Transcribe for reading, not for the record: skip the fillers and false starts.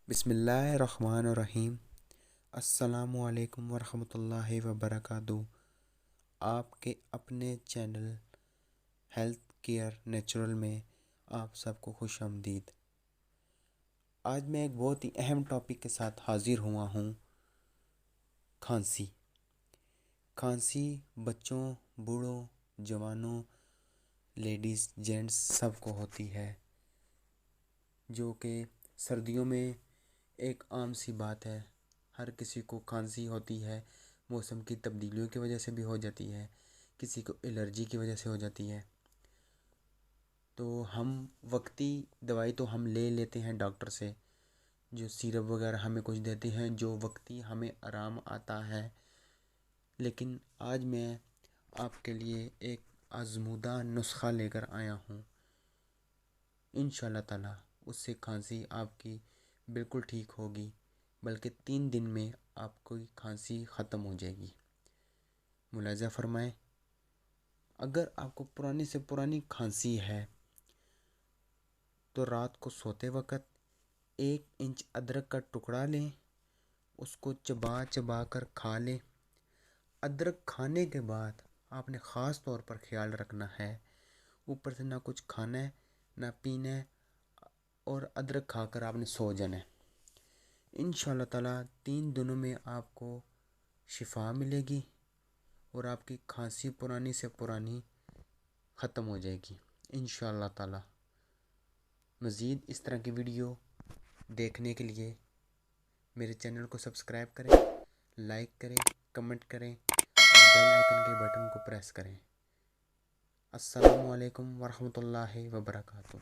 بسم اللہ الرحمن الرحیم۔ السلام علیکم ورحمۃ اللہ وبرکاتہ۔ آپ کے اپنے چینل ہیلتھ کیئر نیچرل میں آپ سب کو خوش آمدید۔ آج میں ایک بہت ہی اہم ٹاپک کے ساتھ حاضر ہوا ہوں۔ کھانسی بچوں، بوڑھوں، جوانوں، لیڈیز، جینٹس سب کو ہوتی ہے، جو کہ سردیوں میں ایک عام سی بات ہے۔ ہر کسی کو کھانسی ہوتی ہے، موسم کی تبدیلیوں کی وجہ سے بھی ہو جاتی ہے، کسی کو الرجی کی وجہ سے ہو جاتی ہے۔ تو ہم وقتی دوائی تو ہم لے لیتے ہیں ڈاکٹر سے، جو سیرپ وغیرہ ہمیں کچھ دیتے ہیں جو وقتی ہمیں آرام آتا ہے، لیکن آج میں آپ کے لیے ایک آزمودہ نسخہ لے کر آیا ہوں۔ انشاءاللہ تعالی اس سے کھانسی آپ کی بالکل ٹھیک ہوگی، بلکہ 3 دن میں آپ کی کھانسی ختم ہو جائے گی۔ ملاحظہ فرمائیں، اگر آپ کو پرانی سے پرانی کھانسی ہے تو رات کو سوتے وقت 1 انچ ادرک کا ٹکڑا لیں، اس کو چبا چبا کر کھا لیں۔ ادرک کھانے کے بعد آپ نے خاص طور پر خیال رکھنا ہے، اوپر سے نہ کچھ کھانا ہے نہ پینا ہے، اور ادرک کھا کر آپ نے سو جانا ہے۔ انشاءاللہ تعالی 3 دنوں میں آپ کو شفا ملے گی اور آپ کی کھانسی پرانی سے پرانی ختم ہو جائے گی انشاءاللہ تعالی۔ مزید اس طرح کی ویڈیو دیکھنے کے لیے میرے چینل کو سبسکرائب کریں، لائک کریں، کمنٹ کریں اور بیل آئیکن کے بٹن کو پریس کریں۔ السلام علیکم ورحمۃ اللہ وبرکاتہ۔